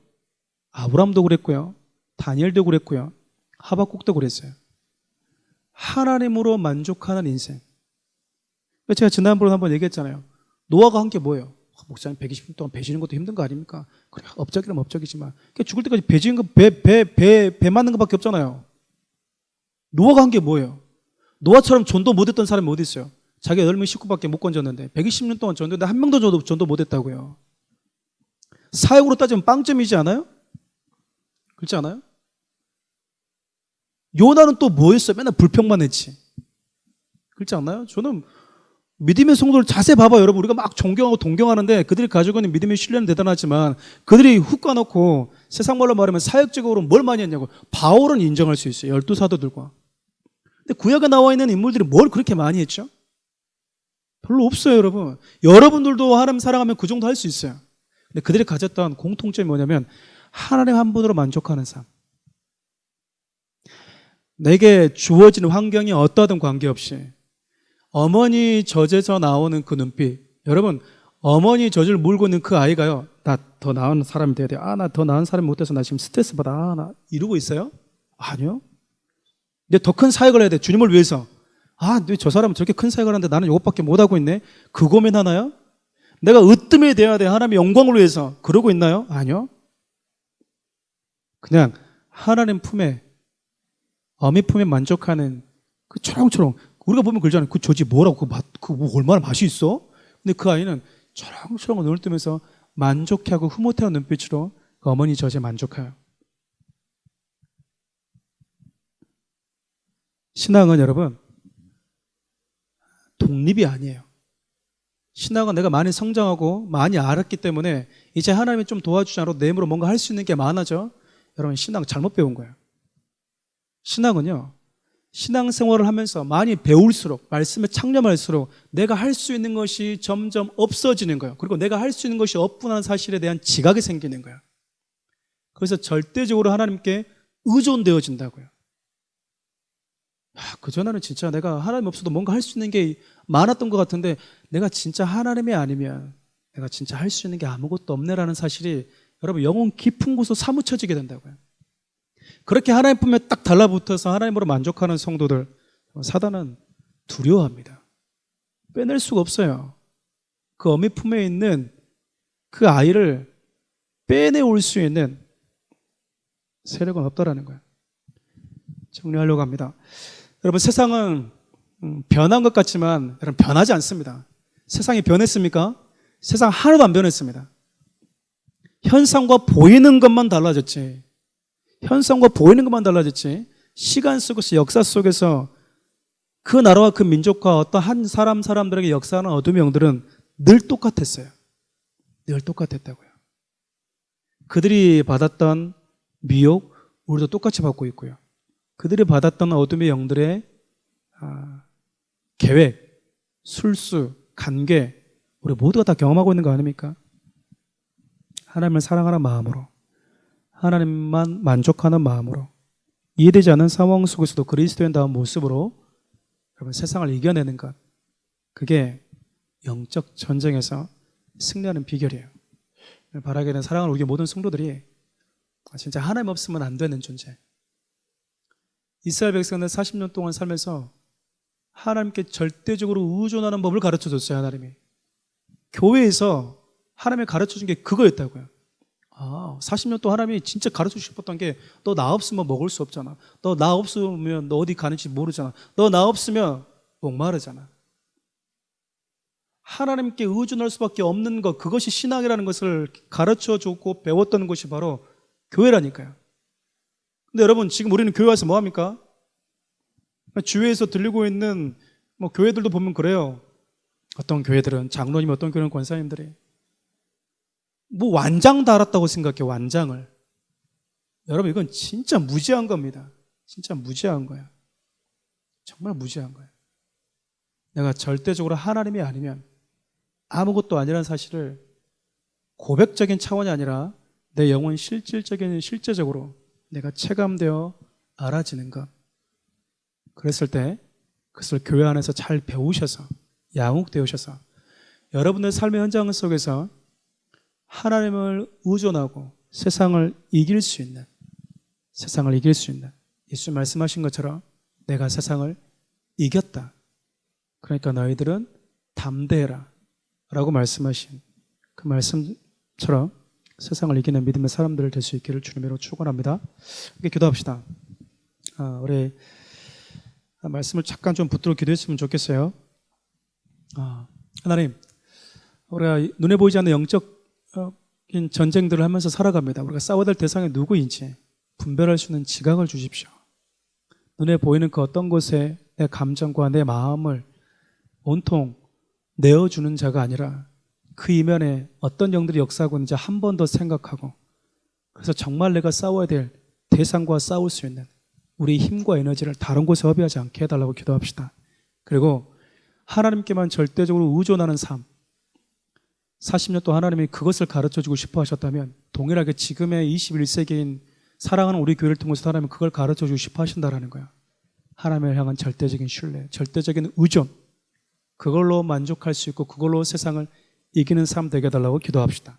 아브라함도 그랬고요, 다니엘도 그랬고요, 하박국도 그랬어요. 하나님으로 만족하는 인생. 제가 지난번에 한번 얘기했잖아요. 노아가 한 게 뭐예요? 목사님 120년 동안 배 지는 것도 힘든 거 아닙니까? 그래, 업적이라면 업적이지만 죽을 때까지 배 지는 거, 배 맞는 것밖에 없잖아요. 노아가 한 게 뭐예요? 노아처럼 전도 못했던 사람이 어디 있어요? 자기가 10명 식구밖에 못 건졌는데 120년 동안 전도했는데 한 명도 전도 못했다고요. 사역으로 따지면 빵점이지 않아요? 그렇지 않아요? 요나는 또 뭐 했어요? 맨날 불평만 했지. 그렇지 않나요? 저는 믿음의 성도를 자세히 봐봐요. 여러분, 우리가 막 존경하고 동경하는데 그들이 가지고 있는 믿음의 신뢰는 대단하지만 그들이 훅 까놓고 세상 말로 말하면 사역적으로 뭘 많이 했냐고. 바울은 인정할 수 있어요. 12사도들과. 근데 구약에 나와 있는 인물들이 뭘 그렇게 많이 했죠? 별로 없어요, 여러분. 여러분들도 하나님 사랑하면 그 정도 할 수 있어요. 근데 그들이 가졌던 공통점이 뭐냐면 하나님 한 분으로 만족하는 삶. 내게 주어진 환경이 어떠하든 관계없이 어머니 젖에서 나오는 그 눈빛. 여러분, 어머니 젖을 물고 있는 그 아이가요, 나 더 나은 사람이 돼야 돼. 나 더 나은 사람이 못 돼서 나 지금 스트레스 받아. 나 이러고 있어요? 아니요. 근데 더 큰 사역을 해야 돼. 주님을 위해서. 근데 저 사람은 저렇게 큰 사역을 하는데 나는 이것밖에 못하고 있네. 그 고민하나요? 내가 으뜸이 돼야 돼. 하나님의 영광을 위해서. 그러고 있나요? 아니요. 그냥 하나님 품에, 어미 품에 만족하는 그 초롱초롱. 우리가 보면 그러잖아요. 그 젖이 뭐라고, 그 얼마나 맛이 있어? 근데 그 아이는 초롱초롱 눈을 뜨면서 만족해하고 흐뭇해하는 눈빛으로 그 어머니 젖에 만족해요. 신앙은 여러분, 독립이 아니에요. 신앙은 내가 많이 성장하고 많이 알았기 때문에 이제 하나님이 좀 도와주지 않아도 내 힘으로 뭔가 할 수 있는 게 많아져. 여러분, 신앙 잘못 배운 거예요. 신앙은요, 신앙생활을 하면서 많이 배울수록, 말씀에 창념할수록 내가 할 수 있는 것이 점점 없어지는 거예요. 그리고 내가 할 수 있는 것이 없구나 사실에 대한 지각이 생기는 거예요. 그래서 절대적으로 하나님께 의존되어진다고요. 그전에는 진짜 내가 하나님 없어도 뭔가 할 수 있는 게 많았던 것 같은데 내가 진짜 하나님이 아니면 내가 진짜 할 수 있는 게 아무것도 없네라는 사실이 여러분 영혼 깊은 곳으로 사무쳐지게 된다고요. 그렇게 하나님 품에 딱 달라붙어서 하나님으로 만족하는 성도들, 사단은 두려워합니다. 빼낼 수가 없어요. 그 어미 품에 있는 그 아이를 빼내올 수 있는 세력은 없다라는 거예요. 정리하려고 합니다. 여러분, 세상은 변한 것 같지만 여러분 변하지 않습니다. 세상이 변했습니까? 세상 하나도 안 변했습니다. 현상과 보이는 것만 달라졌지. 현상과 보이는 것만 달라졌지. 시간 속에서, 역사 속에서 그 나라와 그 민족과 어떤 한 사람들에게 역사하는 어둠의 영들은 늘 똑같았어요. 늘 똑같았다고요. 그들이 받았던 미혹, 우리도 똑같이 받고 있고요. 그들이 받았던 어둠의 영들의 계획, 술수, 관계, 우리 모두가 다 경험하고 있는 거 아닙니까? 하나님을 사랑하는 마음으로, 하나님만 만족하는 마음으로, 이해되지 않는 상황 속에서도 그리스도인다운 모습으로 여러분 세상을 이겨내는 것, 그게 영적 전쟁에서 승리하는 비결이에요. 바라기는 사랑하는 우리 모든 성도들이 진짜 하나님 없으면 안 되는 존재. 이스라엘 백성들 40년 동안 살면서 하나님께 절대적으로 의존하는 법을 가르쳐줬어요. 하나님이 교회에서 하나님이 가르쳐준 게 그거였다고요. 40년 동안 하나님이 진짜 가르치고 싶었던 게 너 나 없으면 먹을 수 없잖아. 너 나 없으면 너 어디 가는지 모르잖아. 너 나 없으면 목마르잖아. 하나님께 의존할 수밖에 없는 것, 그것이 신앙이라는 것을 가르쳐주고 배웠던 것이 바로 교회라니까요. 근데 여러분, 지금 우리는 교회 와서 뭐합니까? 주위에서 들리고 있는 교회들도 보면 그래요. 어떤 교회들은 장로님, 어떤 교회는 권사님들이 완장 달았다고 생각해요. 완장을. 여러분, 이건 진짜 무지한 겁니다. 진짜 무지한 거예요. 정말 무지한 거예요. 내가 절대적으로 하나님이 아니면 아무것도 아니라는 사실을 고백적인 차원이 아니라 내 영혼 실제적으로 내가 체감되어 알아지는 것. 그랬을 때 그것을 교회 안에서 잘 배우셔서 양육되으셔서 여러분의 삶의 현장 속에서 하나님을 의존하고 세상을 이길 수 있는 예수 말씀하신 것처럼 내가 세상을 이겼다. 그러니까 너희들은 담대해라 라고 말씀하신 그 말씀처럼 세상을 이기는 믿음의 사람들 될 수 있기를 주님으로 축원합니다. 함께 기도합시다. 우리 말씀을 잠깐 좀 붙들어 기도했으면 좋겠어요. 하나님, 우리가 눈에 보이지 않는 영적인 전쟁들을 하면서 살아갑니다. 우리가 싸워야 될 대상이 누구인지 분별할 수 있는 지각을 주십시오. 눈에 보이는 그 어떤 곳에 내 감정과 내 마음을 온통 내어주는 자가 아니라 그 이면에 어떤 영들이 역사하고 있는지 한 번 더 생각하고, 그래서 정말 내가 싸워야 될 대상과 싸울 수 있는 우리 힘과 에너지를 다른 곳에 허비하지 않게 해달라고 기도합시다. 그리고 하나님께만 절대적으로 의존하는 삶, 40년 동안 하나님이 그것을 가르쳐주고 싶어 하셨다면 동일하게 지금의 21세기인 사랑하는 우리 교회를 통해서 하나님은 그걸 가르쳐주고 싶어 하신다는 거야. 하나님을 향한 절대적인 신뢰, 절대적인 의존, 그걸로 만족할 수 있고 그걸로 세상을 이기는 삶 되게 해달라고 기도합시다.